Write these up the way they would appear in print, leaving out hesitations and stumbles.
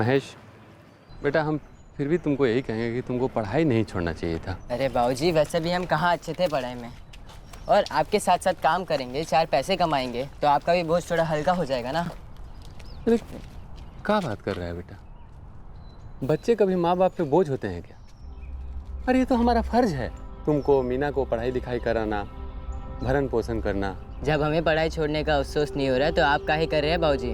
महेश बेटा, हम फिर भी तुमको यही कहेंगे कि तुमको पढ़ाई नहीं छोड़ना चाहिए था। अरे बाबूजी, वैसे भी हम कहाँ अच्छे थे पढ़ाई में, और आपके साथ साथ काम करेंगे, 4 पैसे कमाएंगे तो आपका भी बोझ थोड़ा हल्का हो जाएगा ना। अरे क्या बात कर रहा है बेटा, बच्चे कभी माँ बाप पे बोझ होते हैं क्या? अरे ये तो हमारा फर्ज है, तुमको मीना को पढ़ाई लिखाई कराना, भरण पोषण करना। जब हमें पढ़ाई छोड़ने का अफसोस नहीं हो रहा तो आप काहे कर रहे हैं बाबूजी?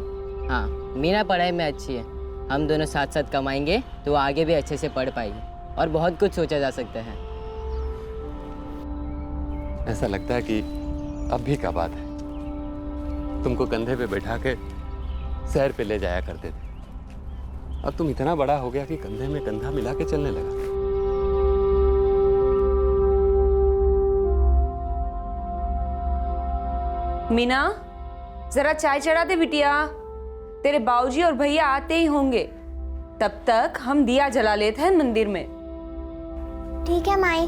हाँ, मीना पढ़ाई में अच्छी है, हम दोनों साथ साथ कमाएंगे तो वो आगे भी अच्छे से पढ़ पाएगी और बहुत कुछ सोचा जा सकता है। ऐसा लगता है कि अब भी का बात है, तुमको कंधे पे बैठा के सैर पे ले जाया करते थे। अब तुम इतना बड़ा हो गया कि कंधे में कंधा मिला के चलने लगा। मीना, जरा चाय चढ़ा दे बिटिया, तेरे बाबूजी और भैया आते ही होंगे, तब तक हम दिया जला लेते हैं मंदिर में। ठीक है माई।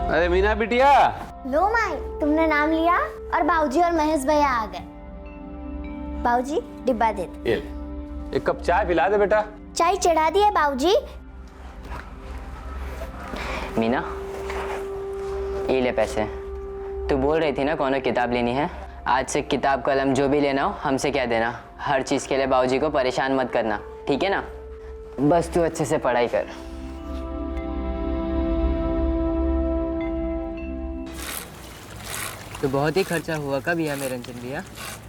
अरे मीना बिटिया। लो माई, तुमने नाम लिया और बाबूजी और महेश भैया आ गए। बाबूजी डिब्बा दे दो। ये ले, एक कप चाय पिला दे बेटा। चाय चढ़ा दी है बाबूजी। मीना, ये ले पैसे। तू बोल रही थी ना कौन किताब लेनी है, आज से किताब कलम जो भी लेना हो हमसे कह देना। हर चीज़ के लिए बाबूजी को परेशान मत करना, ठीक है ना? बस तू अच्छे से पढ़ाई कर। तो बहुत ही खर्चा हुआ कब भैया मेरे रंजन भैया?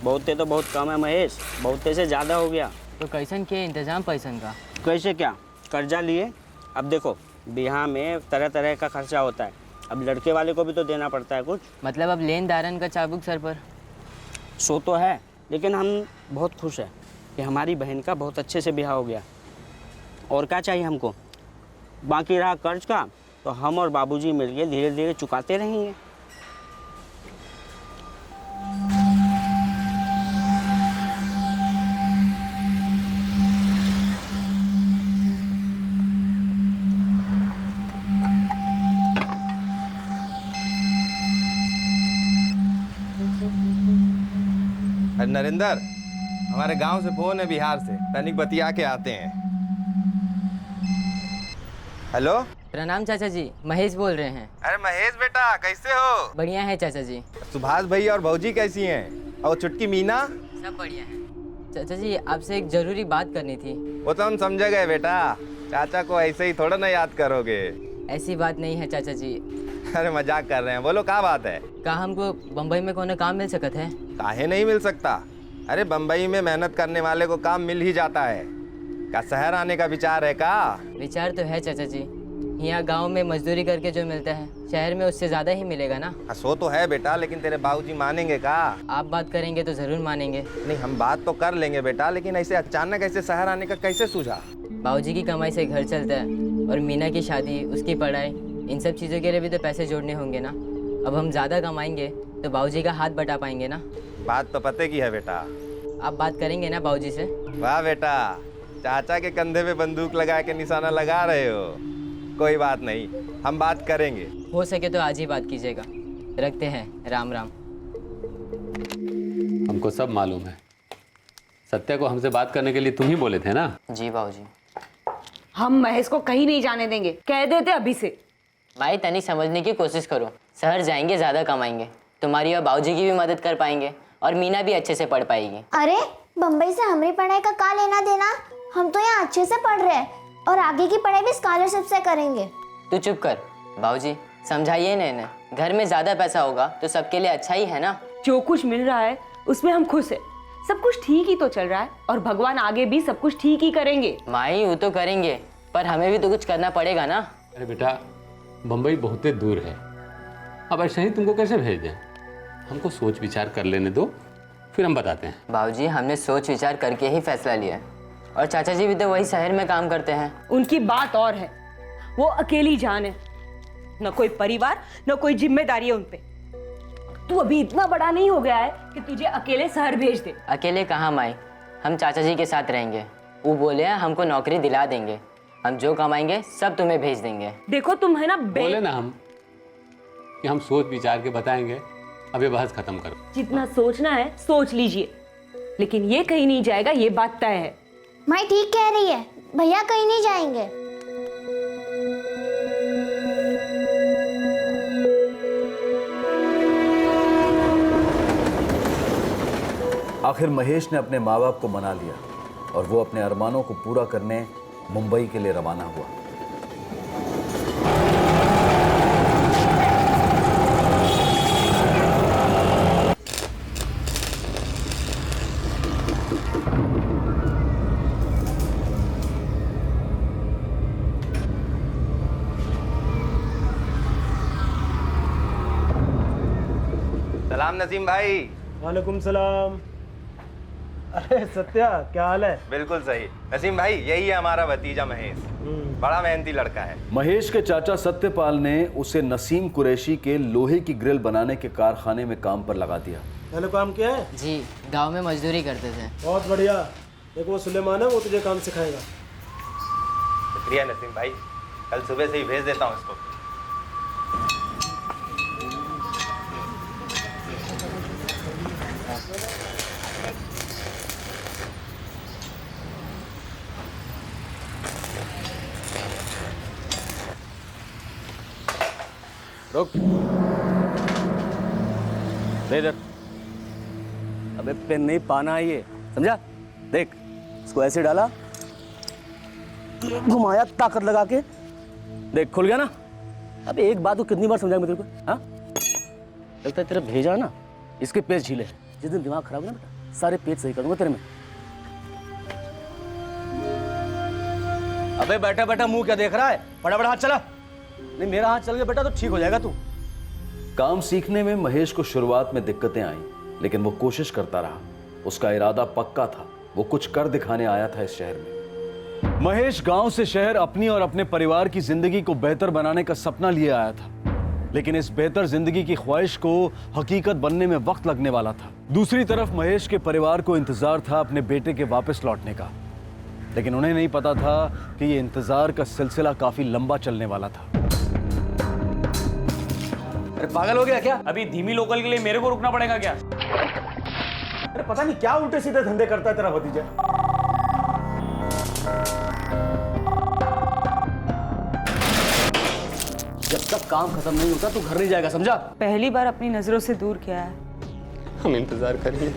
बहुते तो बहुत कम है महेश, बहुते से ज़्यादा हो गया। तो कैसन के इंतजाम पैसन का? कैसे क्या, कर्जा लिए। अब देखो बिहार में तरह तरह का खर्चा होता है, अब लड़के वाले को भी तो देना पड़ता है कुछ। मतलब अब लेन दारन का चाबुक सर पर। सो तो है, लेकिन हम बहुत खुश हैं कि हमारी बहन का बहुत अच्छे से ब्याह हो गया। और क्या चाहिए हमको? बाकी रहा कर्ज का, तो हम और बाबूजी मिलके धीरे धीरे चुकाते रहेंगे। अरे नरेंद्र, हमारे गांव से फोन है बिहार से, तनिक बतिया के आते हैं। हेलो। प्रणाम चाचा जी, महेश बोल रहे हैं। अरे महेश बेटा, कैसे हो? बढ़िया है चाचा जी। सुभाष भैया और भौजी कैसी हैं? और छुटकी मीना? सब बढ़िया है। चाचा जी, आपसे एक जरूरी बात करनी थी। वो तो हम समझ गए बेटा, चाचा को ऐसे ही थोड़ा ना याद करोगे। ऐसी बात नहीं है चाचा जी। अरे मजाक कर रहे हैं, बोलो क्या बात है? का हमको बम्बई में कोनो काम मिल सकत है? काहे नहीं मिल सकता? अरे बम्बई में मेहनत करने वाले को काम मिल ही जाता है। क्या शहर आने का विचार है का? विचार तो है चाचा जी, यहाँ गांव में मजदूरी करके जो मिलता है शहर में उससे ज़्यादा ही मिलेगा ना। सो तो है बेटा, लेकिन तेरे बाबूजी मानेंगे का? आप बात करेंगे तो ज़रूर मानेंगे। नहीं, हम बात तो कर लेंगे बेटा, लेकिन ऐसे अचानक ऐसे शहर आने का कैसे सूझा? बाबूजी की कमाई से घर चलता है, और मीना की शादी, उसकी पढ़ाई, इन सब चीज़ों के लिए भी तो पैसे जोड़ने होंगे ना। अब हम ज़्यादा कमाएंगे तो बाबूजी का हाथ बटा पाएंगे ना। बात तो पते की है बेटा। आप बात करेंगे ना बाबूजी से? वाह बेटा, चाचा के कंधे पे बंदूक लगा के निशाना लगा रहे हो। कोई बात नहीं, हम बात करेंगे। हो सके तो आज ही बात कीजिएगा। रखते हैं, राम राम। हमको सब मालूम है, सत्या को हमसे बात करने के लिए तुम ही बोले थे ना? जी बाबूजी। हम महेश को कहीं नहीं जाने देंगे, कह देते अभी से। भाई तनिक समझने की कोशिश करो, शहर जाएंगे ज़्यादा कमाएंगे, तुम्हारी और बाबूजी की भी मदद कर पाएंगे और मीना भी अच्छे से पढ़ पाएगी। अरे बम्बई से हमारी पढ़ाई का क्या लेना देना? हम तो यहाँ अच्छे से पढ़ रहे हैं और आगे की पढ़ाई भी स्कॉलरशिप से करेंगे। तू चुप कर बाबूजी, समझाइए ना इन्हें। घर में ज़्यादा पैसा होगा तो सबके लिए अच्छा ही है ना। जो कुछ मिल रहा है उसमें हम खुश हैं, सब कुछ ठीक ही तो चल रहा है और भगवान आगे भी सब कुछ ठीक ही करेंगे। माई वो तो करेंगे, पर हमें भी तो कुछ करना पड़ेगा ना। अरे बेटा, बम्बई बहुत दूर है, अब ऐसे ही तुमको कैसे भेज दें? हमको सोच विचार कर लेने दो, फिर हम बताते हैं। बाबूजी, हमने सोच विचार करके ही फैसला लिया है, और चाचा जी भी तो वही शहर में काम करते हैं। उनकी बात और है, वो अकेली जान है, न कोई परिवार न कोई जिम्मेदारी है उन पे। तू अभी इतना बड़ा नहीं हो गया है कि तुझे अकेले शहर भेज दे। अकेले कहाँ माई, हम चाचा जी के साथ रहेंगे। वो बोले हैं हमको नौकरी दिला देंगे, हम जो कमाएंगे सब तुम्हें भेज देंगे। देखो तुम है ना बोले ना हम कि हम सोच विचार के बताएंगे। अब ये बहस खत्म करो। जितना सोचना है सोच लीजिए, लेकिन ये कहीं नहीं जाएगा, ये बात तय है। माई ठीक कह रही है, भैया कहीं नहीं जाएंगे। आखिर महेश ने अपने माँ बाप को मना लिया और वो अपने अरमानों को पूरा करने मुंबई के लिए रवाना हुआ। सलाम नसीम भाई। वालेकुम सलाम। अरे सत्या, क्या हाल है? बिल्कुल सही नसीम भाई, यही है हमारा भतीजा महेश। बड़ा मेहनती लड़का है। महेश के चाचा सत्यपाल ने उसे नसीम कुरैशी के लोहे की ग्रिल बनाने के कारखाने में काम पर लगा दिया। पहले काम किया है? जी, गांव में मजदूरी करते थे। बहुत बढ़िया। देखो वो सुलेमान है, वो तुझे काम सिखाएगा। शुक्रिया नसीम भाई, कल सुबह से ही भेज देता हूँ इसको। रुक, दे इधर। अबे पेन नहीं, पाना है ये, समझा? देख, इसको ऐसे डाला, घुमाया ताकत लगा के, देख खुल गया ना। अब एक बात को कितनी बार समझाऊंगा तेरे को? हाँ, लगता है तेरा भेजा ना, इसके पेज झीले। जिस दिन दिमाग खराब हो ना बेटा, सारे पेज सही करूंगा तेरे में। अबे बैठा बैठा मुंह क्या देख रहा है? फटाफट हाथ चला। नहीं, मेरा हाथ चल गया बेटा तो ठीक हो जाएगा तू। काम सीखने में महेश को शुरुआत में दिक्कतें आईं, लेकिन वो कोशिश करता रहा। उसका इरादा पक्का था, वो कुछ कर दिखाने आया था इस शहर में। महेश गांव से शहर अपनी और अपने परिवार की जिंदगी को बेहतर बनाने का सपना लिए आया था, लेकिन इस बेहतर जिंदगी की ख्वाहिश को हकीकत बनने में वक्त लगने वाला था। दूसरी तरफ महेश के परिवार को इंतजार था अपने बेटे के वापस लौटने का, लेकिन उन्हें नहीं पता था कि ये इंतजार का सिलसिला काफी लंबा चलने वाला था। अरे पागल हो गया क्या? अभी धीमी लोकल के लिए मेरे को रुकना पड़ेगा क्या? अरे पता नहीं क्या उल्टे सीधे धंधे करता है तेरा भतीजा। जब तक काम खत्म नहीं होता तू घर नहीं जाएगा, समझा? पहली बार अपनी नजरों से दूर किया है। हम इंतजार करेंगे।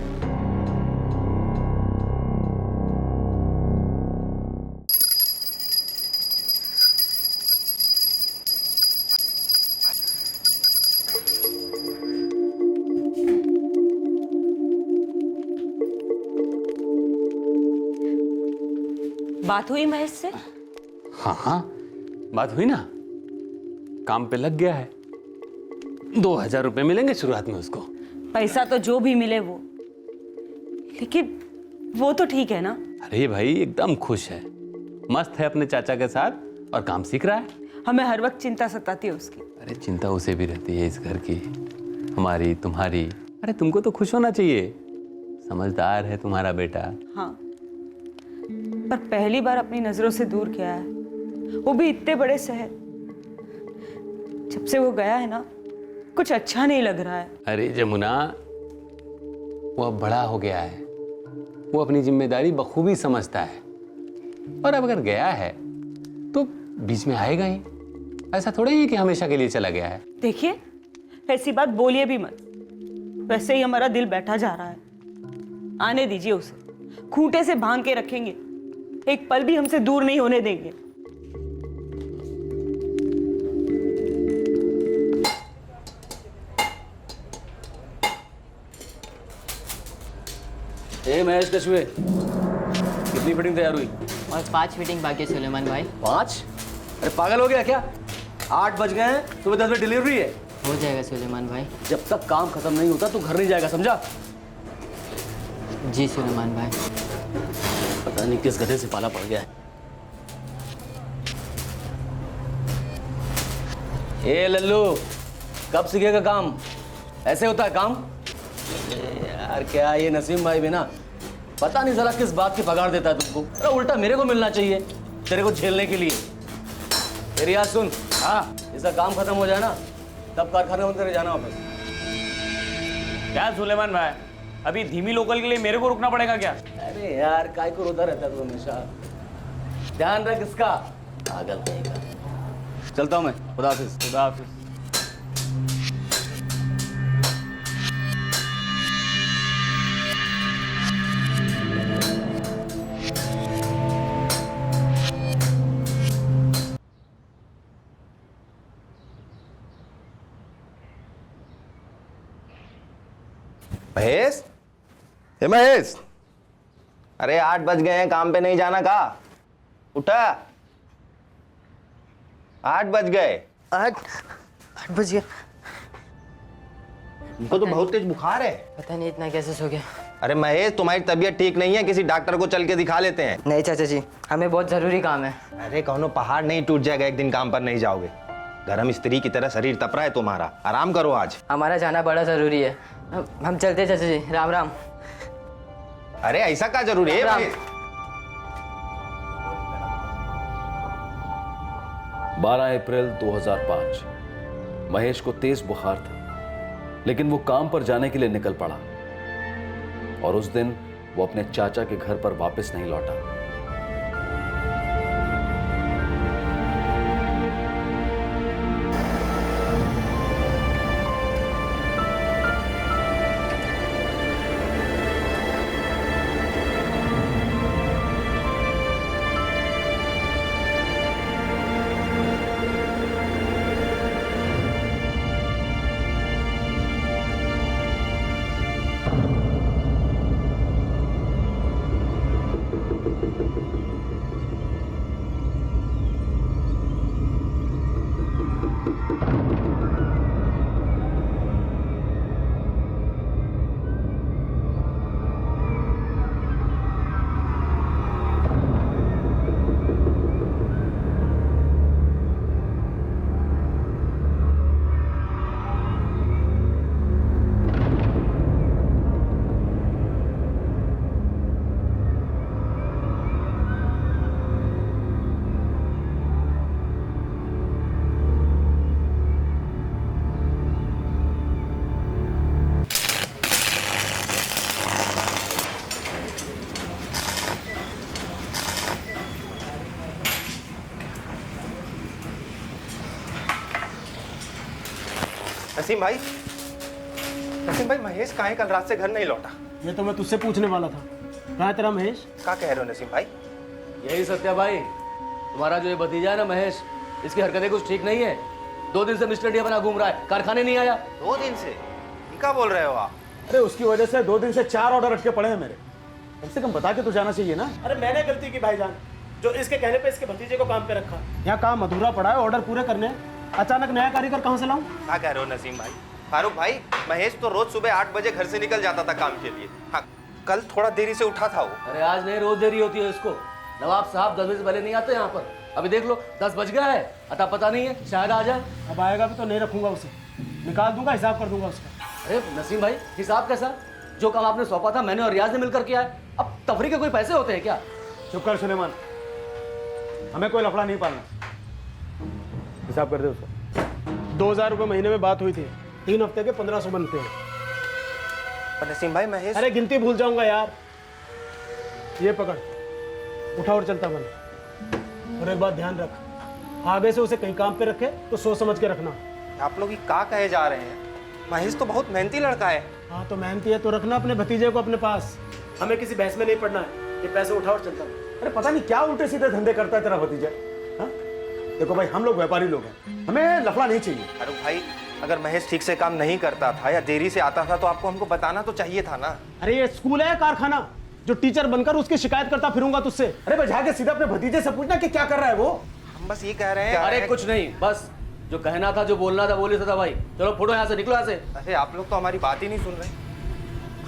बात हुई महेश से? हाँ हाँ, बात हुई ना। काम पे लग गया है। 2000 रुपए मिलेंगे शुरुआत में उसको। पैसा तो जो भी मिले वो, लेकिन वो तो ठीक है ना। अरे भाई एकदम खुश है, मस्त है अपने चाचा के साथ और काम सीख रहा है। हमें हर वक्त चिंता सताती है उसकी। अरे चिंता उसे भी रहती है इस घर की, हमारी, तुम्हारी। अरे तुमको तो खुश होना चाहिए, समझदार है तुम्हारा बेटा। हाँ, पर पहली बार अपनी नजरों से दूर किया है, वो भी इतने बड़े शहर। जब से वो गया है ना, कुछ अच्छा नहीं लग रहा है। अरे जमुना, वो अब बड़ा हो गया है, वो अपनी जिम्मेदारी बखूबी समझता है, और अब अगर गया है तो बीच में आएगा ही। ऐसा थोड़ा ही कि हमेशा के लिए चला गया है। देखिए, ऐसी बात बोलिए भी मत। वैसे ही हमारा दिल बैठा जा रहा है। आने दीजिए उसे, खूंटे से बांध के रखेंगे, एक पल भी हमसे दूर नहीं होने देंगे। महेश कछुए, कितनी फिटिंग तैयार हुई? और 5 फिटिंग बाकी है सुलेमान भाई। 5? अरे पागल हो गया क्या? 8 बज गए हैं, सुबह 10 बजे डिलीवरी है। हो जाएगा सुलेमान भाई। जब तक काम खत्म नहीं होता तू घर नहीं जाएगा, समझा? जी सुलेमान भाई। पता नहीं किस गधे से पाला पड़ गया है। ए लल्लू, कब सीखेगा काम? ऐसे होता है काम? यार क्या ये नसीम भाई भी ना, पता नहीं जरा किस बात की पगार देता है तुमको। अरे उल्टा मेरे को मिलना चाहिए। तेरे को झेलने के लिए। मेरी बात सुन, हाँ, इसका काम खत्म हो जाए ना, तब कारखाना बंद करके जाना वापस। क्या सुलेमान भाई, अभी धीमी लोकल के लिए मेरे को रुकना पड़ेगा क्या? अरे यार, काय को रोता रहता है तू हमेशा। ध्यान रख इसका, पागल कहेगा। चलता हूँ मैं, खुदा हाफिज। खुदा हाफिज। महेश, हे महेश, अरे 8 बज गए हैं, काम पे नहीं जाना का? उठा, 8 बज गए। 8 बज गया। उनको तो बहुत तेज बुखार है। पता नहीं इतना कैसे सो गया। अरे महेश, तुम्हारी तबीयत ठीक नहीं है, किसी डॉक्टर को चल के दिखा लेते हैं। नहीं चाचा जी, हमें बहुत ज़रूरी काम है। अरे कौनो पहाड़ नहीं टूट जाएगा एक दिन काम पर नहीं जाओगे। गरम स्त्री की तरह शरीर तप रहा है तुम्हारा, आराम करो आज। हमारा जाना बड़ा ज़रूरी है। हम चलते हैं चाचा जी, राम राम। अरे ऐसा क्या जरूरी है राम। महेश? 12 अप्रैल 2005 महेश को तेज बुखार था, लेकिन वो काम पर जाने के लिए निकल पड़ा और उस दिन वो अपने चाचा के घर पर वापस नहीं लौटा। नसीम भाई, महेश कहाँ है? कल रात से घर नहीं लौटा। ये तो मैं तुझसे पूछने वाला था, कहाँ है तेरा महेश? क्या कह रहे हो नसीम भाई? यही सत्या भाई, तुम्हारा जो ये भतीजा है ना महेश, इसकी हरकतें कुछ ठीक नहीं है। 2 दिन से मिस्टर इंडिया बना घूम रहा है, कारखाने नहीं आया। 2 दिन से? ये क्या बोल रहे हो आप? अरे उसकी वजह से 2 दिन से 4 ऑर्डर अटके पड़े हैं मेरे। कम से कम बता के तो जाना चाहिए ना। अरे मैंने गलती की भाईजान, जो इसके कहने पे इसके भतीजे को काम पे रखा। यहाँ काम अधूरा पड़ा है, ऑर्डर पूरे करने, अचानक नया कारीगर कहाँ से लाऊं? क्या कह रहे हो नसीम भाई? फारूक भाई, महेश तो रोज सुबह 8 बजे घर से निकल जाता था काम के लिए। हाँ, कल थोड़ा देरी से उठा था वो। अरे आज नहीं, रोज देरी होती है इसको। नवाब साहब 10 बजे से पहले नहीं आते यहाँ पर। अभी देख लो 10 बज गया है, अता पता नहीं है, शायद आ जाए। अब आएगा भी तो नहीं रखूंगा उसे, निकाल दूंगा, हिसाब कर दूंगा उसका। अरे नसीम भाई, हिसाब कैसा? जो काम आपने सौंपा था मैंने और रियाज ने मिलकर किया है। अब तफरी के कोई पैसे होते हैं क्या? चुप कर सुलेमान, हमें कोई लफड़ा नहीं पालना। हिसाब कर दे उसका। 2000 रुपये महीने में बात हुई थी, 3 हफ्ते के 1500 बनते हैं। पर नसीम भाई, महेश अरे गिनती भूल जाऊंगा यार। ये पकड़, उठा और चलता बन। और एक बात ध्यान रख, आगे से उसे कहीं काम पे रखे तो सोच समझ के रखना। आप लोग ये क्या कहे जा रहे हैं? महेश तो बहुत मेहनती लड़का है। हाँ तो मेहनती है तो रखना अपने भतीजे को अपने पास। हमें किसी बहस में नहीं पड़ना है। ये पैसे उठा और चलता बन। अरे पता नहीं क्या उल्टे सीधे धंधे करता है तेरा भतीजा। हाँ? देखो भाई, हम लोग व्यापारी लोग हैं, हमें लफड़ा नहीं चाहिए। अरे भाई, अगर महेश ठीक से काम नहीं करता था या देरी से आता था तो आपको हमको बताना तो चाहिए था ना। अरे ये स्कूल है कारखाना, जो टीचर बनकर उसकी शिकायत करता फिरूंगा तुझसे? अरे भाई, जाके सीधा अपने भतीजे से पूछना कि क्या कर रहा है वो। हम बस ये कह रहे हैं। अरे कुछ नहीं, बस जो कहना था, जो बोलना था, बोले था भाई। चलो फोटो यहाँ से, निकलो यहाँ से। अरे आप लोग तो हमारी बात ही नहीं सुन रहे।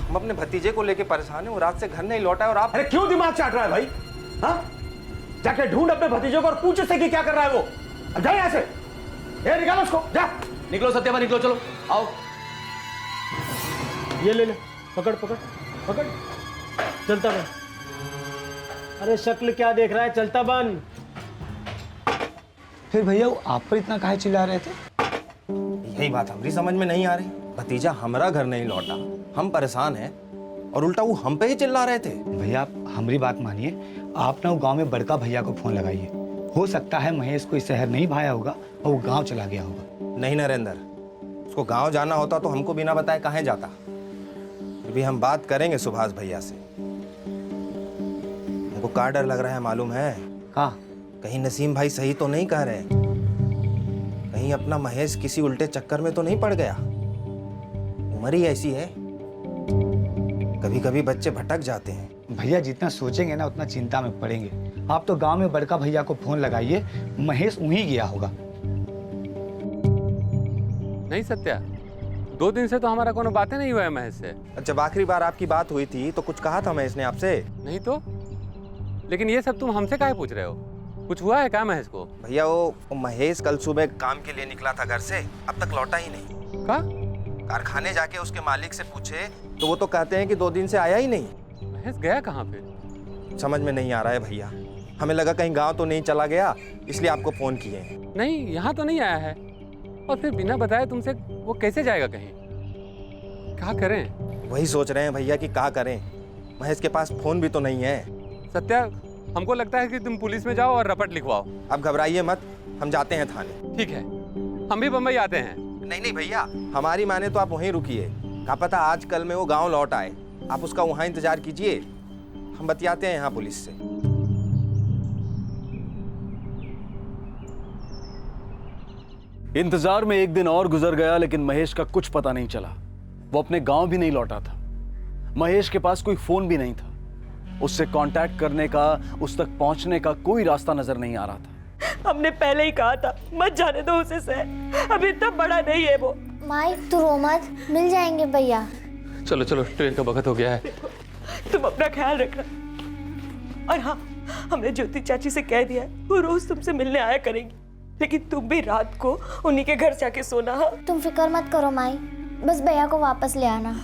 हम अपने भतीजे को लेके परेशान हैं, वो रात से घर नहीं लौटा है और आप। अरे क्यों दिमाग चाट रहा है भाई? हाँ, जाके ढूंढ अपने भतीजे को और पूछ उससे कि क्या कर रहा है वो। अब जा यहाँ से, ये निकालो उसको, जा। निकलो सत्यमा, निकलो, चलो आओ। ये ले ले, पकड़ पकड़ पकड़, चलता बन। अरे शक्ल क्या देख रहा है, चलता बन। फिर भैया वो आप पर इतना काहे चिल्ला रहे थे? यही बात हमारी समझ में नहीं आ रही। भतीजा हमारा घर नहीं लौटा, हम परेशान हैं, और उल्टा वो हम पे ही चिल्ला रहे थे। भैया आप हमारी बात मानिए, आप ना वो गांव में बड़का भैया को फोन लगाइए। हो सकता है महेश को इस शहर नहीं भाया होगा और वो गांव चला गया होगा। नहीं नरेंद्र, उसको गांव जाना होता तो हमको बिना बताए कहाँ जाता। फिर भी हम बात करेंगे सुभाष भैया से। हमको क्या डर लग रहा है मालूम है? हाँ, कहीं नसीम भाई सही तो नहीं कह रहे, कहीं अपना महेश किसी उल्टे चक्कर में तो नहीं पड़ गया। उम्र ही ऐसी है, कभी कभी बच्चे भटक जाते हैं। भैया जितना सोचेंगे ना उतना चिंता में पड़ेंगे। आप तो गांव में बड़का भैया को फोन लगाइए, महेश वहीं गया होगा। नहीं सत्या, 2 दिन से तो हमारा कोनो बातें नहीं हुआ है महेश से। जब आखिरी बार आपकी बात हुई थी तो कुछ कहा था महेश ने आपसे? नहीं तो, लेकिन ये सब तुम हमसे काहे पूछ रहे हो? कुछ हुआ है क्या महेश को? भैया वो महेश कल सुबह काम के लिए निकला था घर से, अब तक लौटा ही नहीं। का? कारखाने जाके उसके मालिक से पूछे तो वो तो कहते हैं कि 2 दिन से आया ही नहीं। महेश गया कहाँ फिर? समझ में नहीं आ रहा है भैया, हमें लगा कहीं गांव तो नहीं चला गया, इसलिए आपको फोन किए हैं। नहीं, यहाँ तो नहीं आया है, और फिर बिना बताए तुमसे वो कैसे जाएगा कहीं? क्या करें? वही सोच रहे हैं भैया कि क्या करें, महेश के पास फोन भी तो नहीं है। सत्या, हमको लगता है कि तुम पुलिस में जाओ और रपट लिखवाओ। अब घबराइए मत, हम जाते हैं थाने। ठीक है, हम भी बम्बई आते हैं। नहीं नहीं भैया, हमारी माने तो आप वहीं रुकिए, क्या पता आज कल में वो गांव लौट आए। आप उसका वहां इंतजार कीजिए, हम बतियाते हैं यहाँ पुलिस से। इंतजार में एक दिन और गुजर गया, लेकिन महेश का कुछ पता नहीं चला। वो अपने गांव भी नहीं लौटा था। महेश के पास कोई फोन भी नहीं था। उससे कांटेक्ट करने का, उस तक पहुंचने का कोई रास्ता नजर नहीं आ रहा था। हमने पहले ही कहा था मत जाने दो उसे शहर, अभी इतना बड़ा नहीं है वो। माई तू रो मत, मिल जाएंगे भैया। चलो चलो, ट्रेन का वक्त हो गया है। तुम अपना ख्याल रखना। और हाँ, हमने ज्योति चाची से कह दिया है वो रोज तुमसे मिलने आया करेंगी, लेकिन तुम भी रात को उन्हीं के घर जाके सोना। हाँ, तुम फिक्र मत करो माई, बस भैया को वापस ले आना।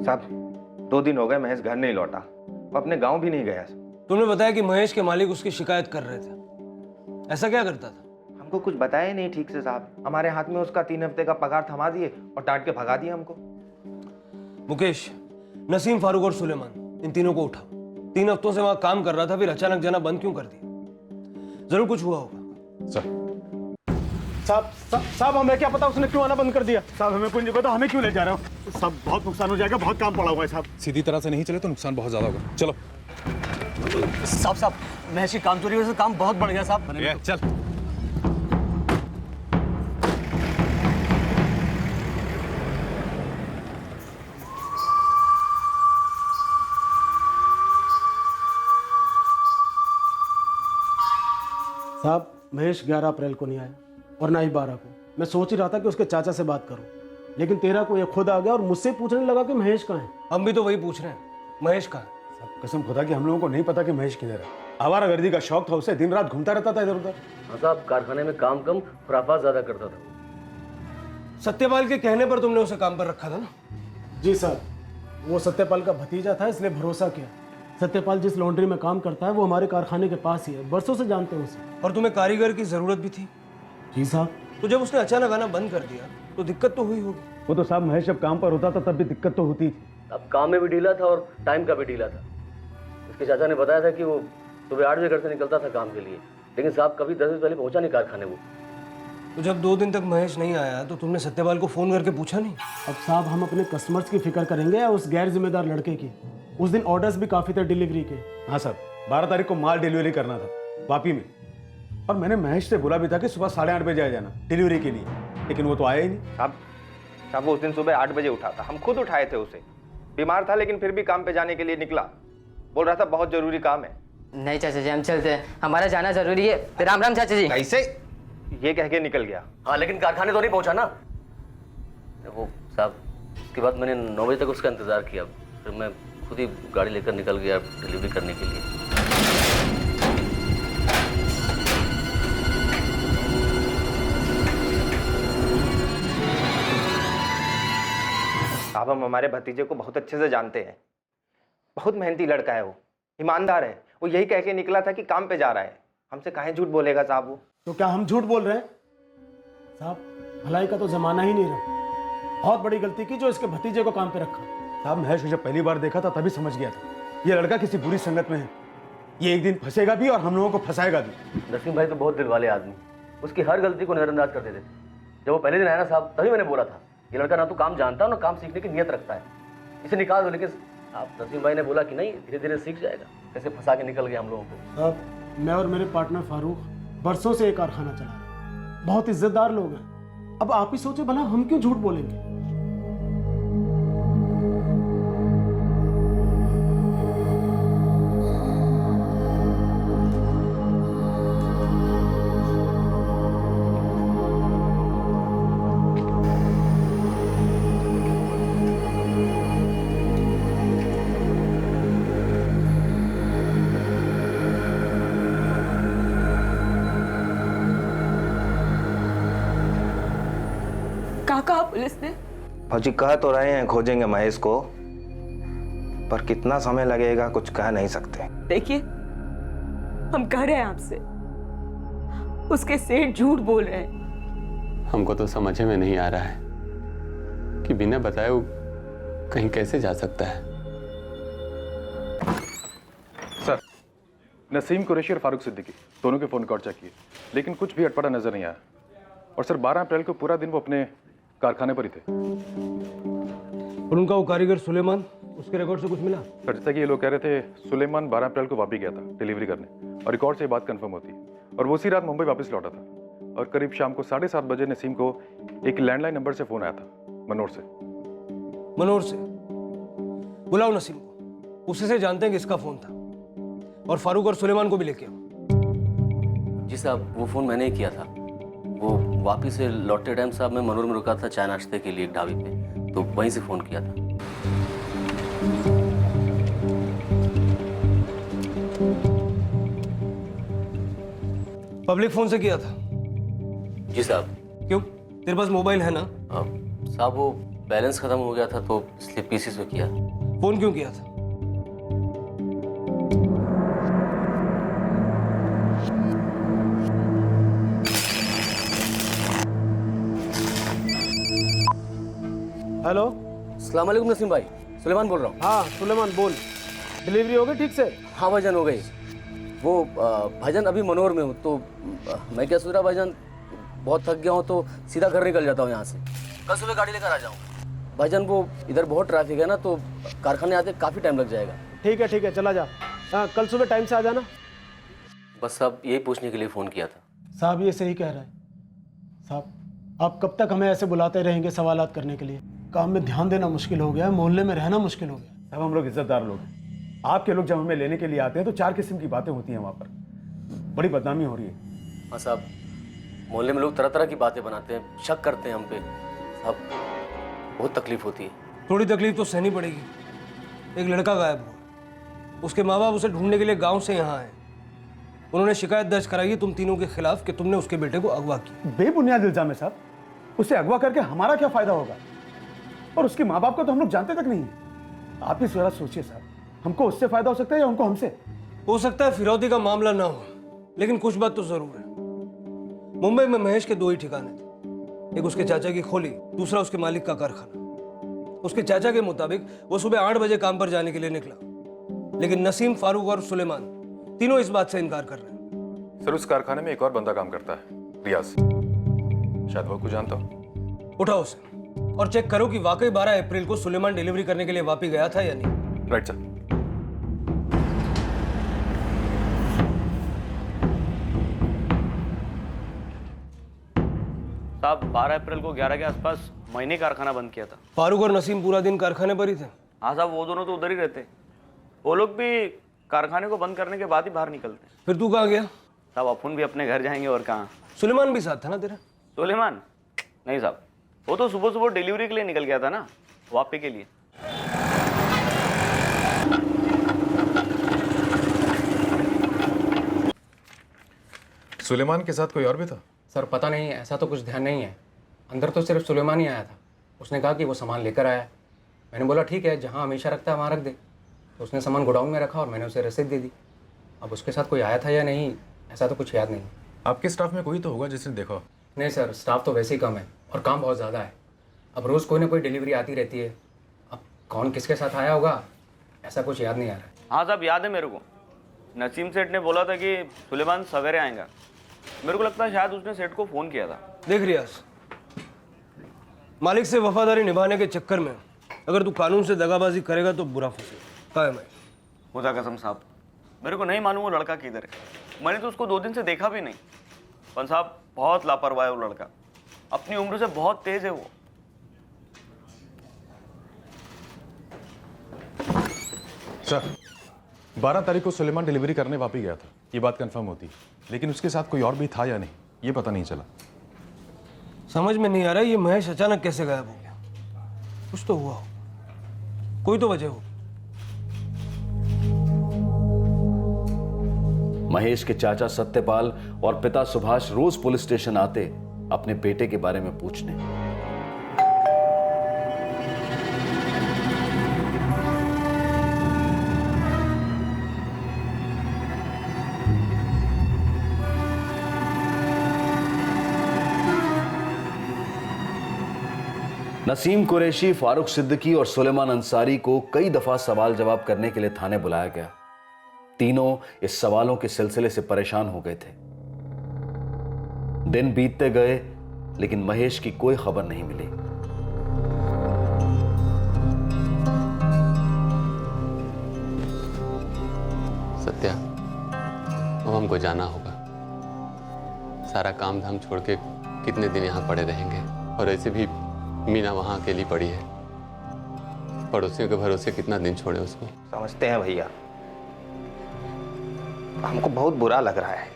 साहब, 2 दिन हो गए महेश घर नहीं लौटा, वो अपने गांव भी नहीं गया। तुमने बताया कि महेश के मालिक उसकी शिकायत कर रहे थे, ऐसा क्या करता था? हमको कुछ बताया ही नहीं ठीक से साहब। हमारे हाथ में उसका 3 हफ्ते का पगार थमा दिए और डांट के भगा दिए हमको। मुकेश, नसीम, फारूक और सुलेमान, इन तीनों को उठाओ। 3 हफ्तों से वहां काम कर रहा था, फिर अचानक जाना बंद क्यों कर दिया? जरूर कुछ हुआ होगा। साहब हमें क्या पता उसने क्यों आना बंद कर दिया। साहब हमें कुछ नहीं पता, हमें क्यों ले जा रहे हो? सब बहुत नुकसान हो जाएगा, बहुत काम पड़ा हुआ है साहब। सीधी तरह से नहीं चले तो नुकसान बहुत ज्यादा होगा। चलो साहब, महेश की काम चोरी वजह से काम बहुत बढ़ गया साहब। चल। साहब महेश 11 अप्रैल को नहीं आया और ना ही 12 को। मैं सोच ही रहा था कि उसके चाचा से बात करूं, लेकिन 13 को ये खुद आ गया और मुझसे पूछने लगा कि महेश कहाँ है। हम भी तो वही पूछ रहे हैं, महेश कहाँ है? कसम खुदा कि हम लोगों को नहीं पता कि महेश किधर है। आवारागर्दी का शौक था उसे, दिन रात घूमता रहता था इधर उधर। साहब, कारखाने में काम कम, खुराफात ज्यादा करता था। सत्यपाल के कहने पर तुमने उसे काम पर रखा था ना? जी साहब, वो सत्यपाल का भतीजा था इसलिए भरोसा किया। सत्यपाल जिस लॉन्ड्री में काम करता है वो हमारे कारखाने के पास ही है, बरसों से जानते हैं उसे। और तुम्हें कारीगर की जरूरत भी थी? जी साहब। तो जब उसने अचानक आना बंद कर दिया तो दिक्कत तो हुई होगी। वो तो साहब महेश जब काम पर होता था तब भी दिक्कत तो होती थी। अब काम में भी ढीला था और टाइम का भी ढीला था। इसके चाचा ने बताया था कि वो सुबह 8 बजे घर से निकलता था काम के लिए, लेकिन साहब कभी 10 बजे पहले पहुंचा नहीं कारखाने वो। तो जब 2 दिन तक महेश नहीं आया तो तुमने सत्यपाल को फोन करके पूछा नहीं? अब साहब हम अपने कस्टमर्स की फिक्र करेंगे या उस गैर जिम्मेदार लड़के की? उस दिन ऑर्डर्स भी काफी थे डिलीवरी के। हाँ साहब, 12 तारीख को माल डिलीवरी करना था वापी में, और मैंने महेश से बोला भी था कि सुबह 8:30 बजे आ जाना डिलीवरी के लिए, लेकिन वो तो आया ही नहीं। साहब वो उस दिन सुबह 8 बजे उठा था, हम खुद उठाए थे उसे। बीमार था लेकिन फिर भी काम पे जाने के लिए निकला, बोल रहा था बहुत जरूरी काम है। नहीं चाचा जी, हम चलते हैं, हमारा जाना जरूरी है। राम राम चाचा जी। कैसे? ये कह के निकल गया। हाँ, लेकिन कारखाने तो नहीं पहुंचा ना वो साहब। उसके बाद मैंने 9 बजे तक उसका इंतजार किया, फिर मैं खुद ही गाड़ी लेकर निकल गया डिलीवरी करने के लिए। साहब हम हमारे भतीजे को बहुत अच्छे से जानते हैं। बहुत मेहनती लड़का है वो, ईमानदार है। वो यही कह के निकला था कि काम पे जा रहा है। हमसे काहे झूठ बोलेगा साहब वो? तो क्या हम झूठ बोल रहे हैं? साहब भलाई का तो जमाना ही नहीं रहा। बहुत बड़ी गलती की जो इसके भतीजे को काम पे रखा। साहब महेश को जब पहली बार देखा था तभी समझ गया था ये लड़का किसी बुरी संगत में है। ये एक दिन फंसेगा भी और हम लोगों को फंसाएगा भी। नसीम भाई तो बहुत दिल वाले आदमी, उसकी हर गलती को नजरअंदाज कर देते थे। जब वो पहले दिन आया ना साहब, तभी मैंने बोला था ये लड़का ना तो काम जानता है ना काम सीखने की नियत रखता है, इसे निकाल दो। लेकिन आप नसीम भाई ने बोला कि नहीं, धीरे धीरे सीख जाएगा। कैसे फंसा के निकल गया हम लोगों को। साहब मैं और मेरे पार्टनर फारूक बरसों से एक कारखाना चला रहे हैं। बहुत इज्जतदार लोग हैं। अब आप ही सोचे भला हम क्यों झूठ बोलेंगे? कहा पुलिस ने? फौजी कह तो रहे हैं खोजेंगे महेश को, पर कितना समय लगेगा कुछ कह नहीं सकते। देखिए हम कह रहे हैं आपसे, उसके सेठ झूठ बोल रहे हैं। हमको तो समझ में नहीं आ रहा है कि बिना बताए वो कहीं कैसे जा सकता है। सर, नसीम कुरैशी और फारूक सिद्दीकी दोनों के फोन रिकॉर्ड चेक किए, लेकिन कुछ भी अटपटा नजर नहीं आया। और सर 12 अप्रैल को पूरा दिन वो अपने कारखाने पर ही थे। और उनका वो कारीगर सुलेमान, उसके रिकॉर्ड से कुछ मिला? सर जैसा कि ये लोग कह रहे थे, सुलेमान 12 अप्रैल को वापस गया था डिलीवरी करने, और रिकॉर्ड से ये बात कंफर्म होती है। और वो उसी रात मुंबई वापस लौटा था। और करीब शाम को 7:30 बजे नसीम को एक लैंडलाइन नंबर से फोन आया था, मनोर से। मनोर से? बुलाओ नसीम को, उसी से जानते हैं कि इसका फोन था। और फारूक और सुलेमान को भी लेके आओ। जी साहब वो फ़ोन मैंने ही किया था। वो वापस से लौटते टाइम साहब मैं मनोर में रुका था चाय नाश्ते के लिए एक ढाबे पे, तो वहीं से फ़ोन किया था। पब्लिक फोन से किया था? जी साहब। क्यों, तेरे पास मोबाइल है ना? साहब वो बैलेंस खत्म हो गया था तो इसलिए पीसी से किया। फोन क्यों किया था? हेलो, अस्सलाम वालेकुम नसीम भाई, सुलेमान बोल रहा हूँ। हाँ सुलेमान बोल। डिलीवरी हो गई ठीक से? हाँ भाईजान हो गई। वो भाईजान अभी मनोर में हूँ, तो मैं क्या सोच रहा भाईजान, बहुत थक गया हूँ तो सीधा घर निकल जाता हूँ यहाँ से। कल सुबह गाड़ी लेकर आ जाऊँ भाईजान। वो इधर बहुत ट्रैफिक है ना, तो कारखाने आते काफ़ी टाइम लग जाएगा। ठीक है चला जा। हाँ कल सुबह टाइम से आ जाना। बस साहब यही पूछने के लिए फ़ोन किया था। साहब ये सही कह रहा है। साहब आप कब तक हमें ऐसे बुलाते रहेंगे सवालात करने के लिए? काम में ध्यान देना मुश्किल हो गया है, मोहल्ले में रहना मुश्किल हो गया। साहब हम लोग इज्जतदार लोग हैं। आपके लोग जब हमें लेने के लिए आते हैं तो 4 किस्म की बातें होती हैं वहाँ पर। बड़ी बदनामी हो रही है। हाँ साहब, मोहल्ले में लोग तरह तरह की बातें बनाते हैं, शक करते हैं हम पे। साहब बहुत तकलीफ होती है। थोड़ी तकलीफ तो सहनी पड़ेगी। एक लड़का गायब हुआ, उसके माँ बाप उसे ढूंढने के लिए गांव से यहाँ आए। उन्होंने शिकायत दर्ज कराई है तुम तीनों के खिलाफ कि तुमने उसके बेटे को अगवा किया। बेबुनियाद इल्जाम है साहब। उसे अगवा करके हमारा क्या फायदा होगा? और उसके माँ बाप को तो हम लोग जानते तक नहीं। आप ही जरा सोचिए साहब, हमको उससे फायदा हो सकता है या उनको हमसे? हो सकता है फिरौती का मामला ना हो, लेकिन कुछ बात तो जरूर है। मुंबई में महेश के 2 ही ठिकाने थे, एक उसके चाचा की खोली, दूसरा उसके मालिक का कारखाना। उसके चाचा के मुताबिक वो सुबह 8 बजे काम पर जाने के लिए निकला, लेकिन नसीम, फारूक और सुलेमान तीनों इस बात से इनकार कर रहे हैं। सर उस कारखाने में एक और बंदा काम करता है, रियाज। शायद वो कुछ जानता हो। उठाओ उसे और चेक करो कि वाकई 12 अप्रैल को सुलेमान डिलीवरी करने के लिए वापस गया था या नहीं। Right sir. साहब 12 अप्रैल को 11 के आसपास महीने कारखाना बंद किया था। फारूक और नसीम पूरा दिन कारखाने पर ही थे? हाँ साहब, वो दोनों तो उधर ही रहते। वो लोग भी कारखाने को बंद करने के बाद ही बाहर निकलते। फिर तू कहाँ गया? साहब अपन भी अपने घर जाएंगे और कहाँ। सुलेमान भी साथ था ना तेरा? सुलेमान नहीं साहब, वो तो सुबह सुबह डिलीवरी के लिए निकल गया था ना, वापी के लिए। सुलेमान के साथ कोई और भी था? सर पता नहीं, ऐसा तो कुछ ध्यान नहीं है। अंदर तो सिर्फ सुलेमान ही आया था। उसने कहा कि वो सामान लेकर आया है। मैंने बोला ठीक है, जहाँ हमेशा रखता है वहाँ रख दे। तो उसने सामान गोडाउन में रखा और मैंने उसे रसीद दे दी। अब उसके साथ कोई आया था या नहीं, ऐसा तो कुछ याद नहीं। आपके स्टाफ में कोई तो होगा जिसने देखा हो। नहीं सर, स्टाफ तो वैसे ही कम है और काम बहुत ज़्यादा है। अब रोज़ कोई ना कोई डिलीवरी आती रहती है। अब कौन किसके साथ आया होगा, ऐसा कुछ याद नहीं आ रहा है। हाँ साहब, याद है मेरे को। नसीम सेठ ने बोला था कि सुलेमान सवेरे आएगा। मेरे को लगता है शायद उसने सेठ को फ़ोन किया था। देख रियाज, मालिक से वफादारी निभाने के चक्कर में अगर तू कानून से दगाबाजी करेगा तो बुरा फंसेगा। काय मैं खुदा कसम साहब, मेरे को नहीं मालूम वो लड़का किधर है। मैंने तो उसको 2 दिन से देखा भी नहीं। पर साहब बहुत लापरवाह है वो लड़का, अपनी उम्र से बहुत तेज है वो। सर, 12 तारीख को सुलेमान डिलीवरी करने वापस गया था, ये बात कंफर्म होती, लेकिन उसके साथ कोई और भी था या नहीं ये पता नहीं चला। समझ में नहीं आ रहा ये महेश अचानक कैसे गायब हो गया। कुछ तो हुआ हो, कोई तो वजह हो। महेश के चाचा सत्यपाल और पिता सुभाष रोज पुलिस स्टेशन आते अपने बेटे के बारे में पूछने। नसीम कुरैशी, फारूक सिद्दीकी और सुलेमान अंसारी को कई दफा सवाल जवाब करने के लिए थाने बुलाया गया। तीनों इस सवालों के सिलसिले से परेशान हो गए थे। दिन बीतते गए लेकिन महेश की कोई खबर नहीं मिली। सत्या, अब हमको जाना होगा। सारा काम धाम छोड़ के कितने दिन यहाँ पड़े रहेंगे, और ऐसे भी मीना वहाँ अकेली पड़ी है। पड़ोसियों के भरोसे कितना दिन छोड़े उसको। समझते हैं भैया, हमको बहुत बुरा लग रहा है।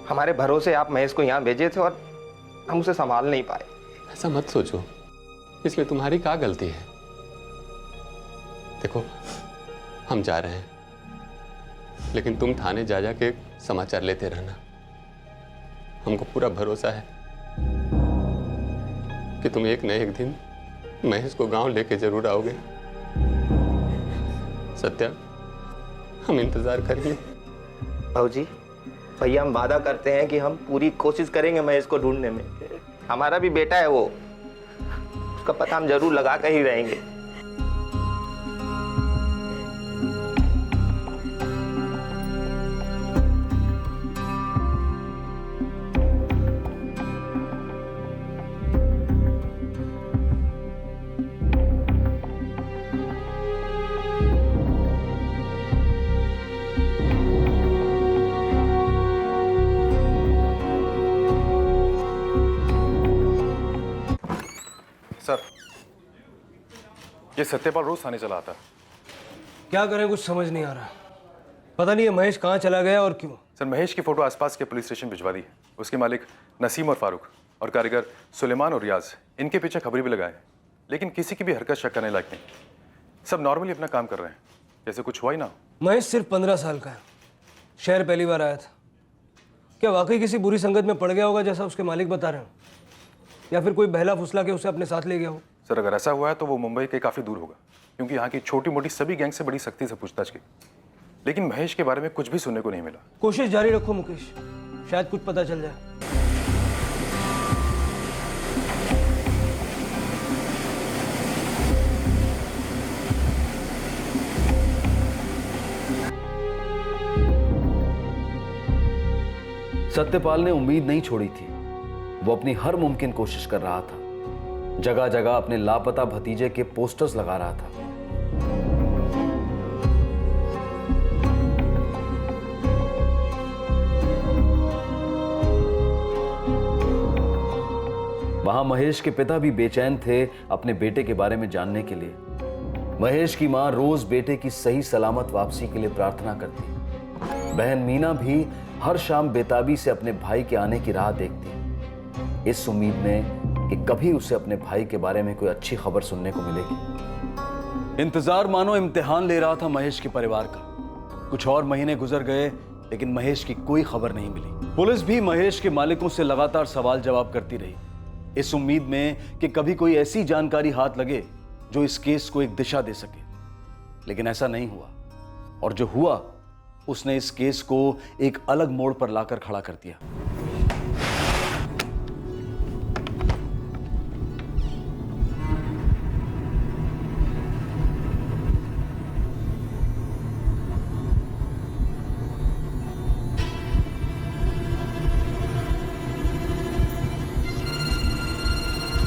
हमारे भरोसे आप महेश को यहाँ भेजे थे और हम उसे संभाल नहीं पाए। ऐसा मत सोचो, इसमें तुम्हारी क्या गलती है। देखो, हम जा रहे हैं, लेकिन तुम थाने जा के समाचार लेते रहना। हमको पूरा भरोसा है कि तुम एक न एक दिन महेश को गांव लेके जरूर आओगे। सत्या, हम इंतजार करेंगे। भाऊजी, भैया हम वादा करते हैं कि हम पूरी कोशिश करेंगे महेश को ढूंढने में। हमारा भी बेटा है वो, उसका पता हम जरूर लगा कर ही रहेंगे। सर, ये सत्यपाल रोज थाने चला आता है। क्या करें, कुछ समझ नहीं आ रहा। पता नहीं ये महेश कहाँ चला गया और क्यों। सर, महेश की फोटो आसपास के पुलिस स्टेशन भिजवा दी है। उसके मालिक नसीम और फारूक और कारीगर सुलेमान और रियाज, इनके पीछे खबरें भी लगाए हैं, लेकिन किसी की भी हरकत शक करने लायक नहीं। सब नॉर्मली अपना काम कर रहे हैं, जैसे कुछ हुआ ही ना हो। महेश सिर्फ 15 साल का है, शहर पहली बार आया था। क्या वाकई किसी बुरी संगत में पड़ गया होगा जैसा उसके मालिक बता रहे हैं, या फिर कोई बहला फुसला के उसे अपने साथ ले गया हो। सर, अगर ऐसा हुआ है तो वो मुंबई के काफ़ी दूर होगा, क्योंकि यहाँ की छोटी मोटी सभी गैंग से बड़ी सख्ती से पूछताछ की, लेकिन महेश के बारे में कुछ भी सुनने को नहीं मिला। कोशिश जारी रखो मुकेश, शायद कुछ पता चल जाए। सत्यपाल ने उम्मीद नहीं छोड़ी थी। वो अपनी हर मुमकिन कोशिश कर रहा था। जगह जगह अपने लापता भतीजे के पोस्टर्स लगा रहा था। वहां महेश के पिता भी बेचैन थे अपने बेटे के बारे में जानने के लिए। महेश की मां रोज बेटे की सही सलामत वापसी के लिए प्रार्थना करती। बहन मीना भी हर शाम बेताबी से अपने भाई के आने की राह देखती, इस उम्मीद में कि कभी उसे अपने भाई के बारे में कोई अच्छी खबर सुनने को मिलेगी। इंतजार मानो इम्तिहान ले रहा था महेश के परिवार का। कुछ और महीने गुजर गए, लेकिन महेश की कोई खबर नहीं मिली। पुलिस भी महेश के मालिकों से लगातार सवाल जवाब करती रही, इस उम्मीद में कि कभी कोई ऐसी जानकारी हाथ लगे जो इस केस को एक दिशा दे सके। लेकिन ऐसा नहीं हुआ, और जो हुआ उसने इस केस को एक अलग मोड़ पर लाकर खड़ा कर दिया।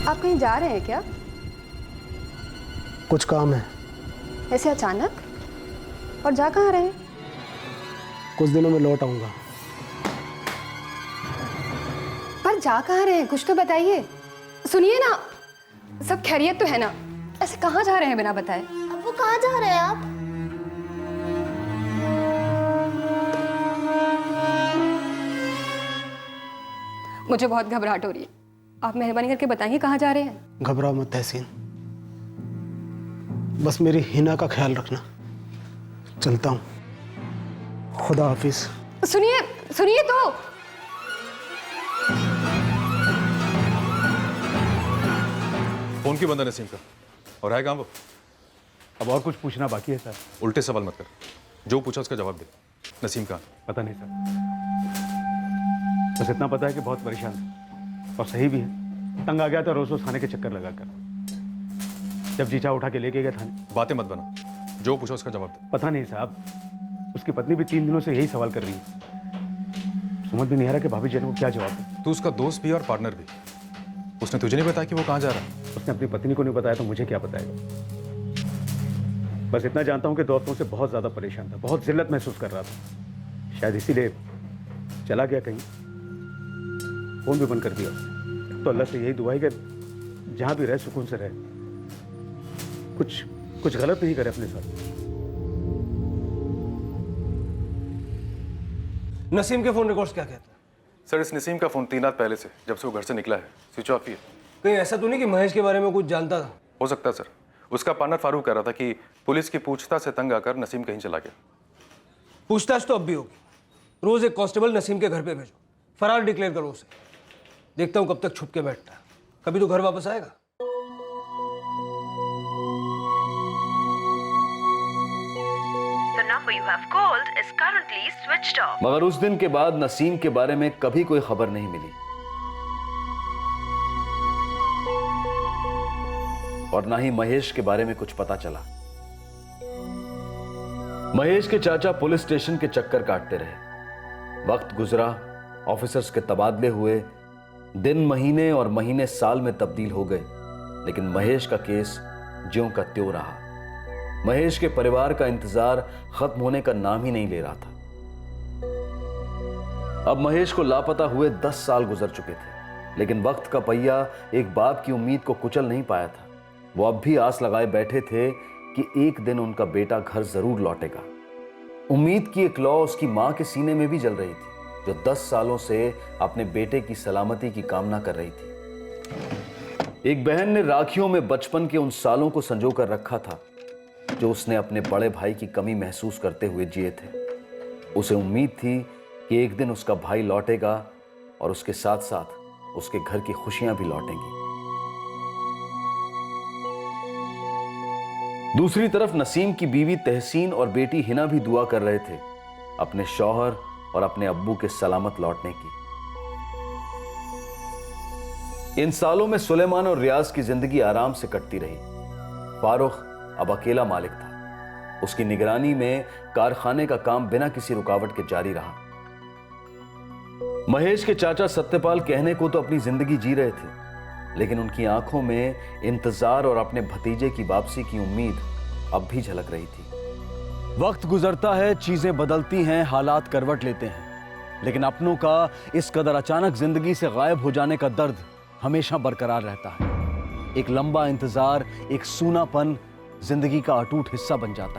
आप कहीं जा रहे हैं क्या? कुछ काम है। ऐसे अचानक? और जा कहाँ रहे हैं? कुछ दिनों में लौट आऊंगा। पर जा कहाँ रहे हैं, कुछ तो बताइए। सुनिए ना, सब खैरियत तो है ना? ऐसे कहाँ जा रहे हैं बिना बताए? अब वो कहाँ जा रहे हैं आप? मुझे बहुत घबराहट हो रही है, आप मेहरबानी करके बताइए कहाँ जा रहे हैं? घबराओ मत तहसीन, बस मेरी हिना का ख्याल रखना। चलता हूँ, खुदा हाफिज। सुनिए सुनिए तो। फोन क्यों बंद है नसीम का? और है कहाँ वो? अब और कुछ पूछना बाकी है सर? उल्टे सवाल मत कर, जो पूछा उसका जवाब दे। नसीम कहाँ? पता नहीं सर, बस इतना पता है कि बहुत परेशान है, और सही भी है। तंग आ गया था रोज रोज थाने के चक्कर लगाकर। जब जीचा उठा के लेके गया थाने। बातें मत बना, जो पूछा उसका जवाब दे। पता नहीं साहब, उसकी पत्नी भी 3 दिनों से यही सवाल कर रही है। समझ भी नहीं आ रहा कि भाभी जी को क्या जवाब दे। तू उसका दोस्त भी और पार्टनर भी, उसने तुझे नहीं बताया कि वो कहाँ जा रहा है? उसने अपनी पत्नी को नहीं बताया तो मुझे क्या बताएगा। बस इतना जानता हूँ कि दोस्तों से बहुत ज्यादा परेशान था, बहुत जिल्लत महसूस कर रहा था, शायद इसीलिए चला गया कहीं। फोन भी बंद कर दिया। तो अल्लाह से यही दुआ है कि जहां भी रहे सुकून से रहे, कुछ गलत नहीं करे अपने साथ। नसीम के फोन रिकॉर्ड्स क्या कहते हैं? सर, इस नसीम का फोन 3 रात पहले से, जब से वो घर से निकला है, स्विच ऑफ ही है। कहीं ऐसा तो नहीं कि महेश के बारे में कुछ जानता था? हो सकता है सर, उसका पार्टनर फारूक कह रहा था कि पुलिस की पूछताछ से तंग आकर नसीम कहीं चला गया। पूछताछ तो अब भी होगी। रोज एक कांस्टेबल नसीम के घर पे भेजो, फरार डिक्लेयर करो उसे। देखता हूं कब तक छुप के बैठता है, कभी तो घर वापस आएगा। मगर उस दिन के बाद नसीम के बारे में कभी कोई खबर नहीं मिली, और ना ही महेश के बारे में कुछ पता चला। महेश के चाचा पुलिस स्टेशन के चक्कर काटते रहे। वक्त गुजरा, ऑफिसर्स के तबादले हुए, दिन महीने और महीने साल में तब्दील हो गए, लेकिन महेश का केस ज्यों का त्यों रहा। महेश के परिवार का इंतजार खत्म होने का नाम ही नहीं ले रहा था। अब महेश को लापता हुए 10 साल गुजर चुके थे, लेकिन वक्त का पहिया एक बाप की उम्मीद को कुचल नहीं पाया था। वो अब भी आस लगाए बैठे थे कि एक दिन उनका बेटा घर जरूर लौटेगा। उम्मीद की एक लौ उसकी मां के सीने में भी जल रही थी, जो 10 सालों से अपने बेटे की सलामती की कामना कर रही थी। एक बहन ने राखियों में बचपन के उन सालों को संजो कर रखा था जो उसने अपने बड़े भाई की कमी महसूस करते हुए जिए थे। उसे उम्मीद थी कि एक दिन उसका भाई लौटेगा और उसके साथ साथ उसके घर की खुशियां भी लौटेंगी। दूसरी तरफ नसीम की बीवी तहसीन और बेटी हिना भी दुआ कर रहे थे अपने शौहर और अपने अब्बू के सलामत लौटने की। इन सालों में सुलेमान और रियाज की जिंदगी आराम से कटती रही। फारूक अब अकेला मालिक था। उसकी निगरानी में कारखाने का काम बिना किसी रुकावट के जारी रहा। महेश के चाचा सत्यपाल कहने को तो अपनी जिंदगी जी रहे थे, लेकिन उनकी आंखों में इंतजार और अपने भतीजे की वापसी की उम्मीद अब भी झलक रही थी। वक्त गुजरता है, चीजें बदलती हैं, हालात करवट लेते हैं, लेकिन अपनों का इस कदर अचानक जिंदगी से गायब हो जाने का दर्द हमेशा बरकरार रहता है। एक लंबा इंतजार, एक सूनापन जिंदगी का अटूट हिस्सा बन जाता है।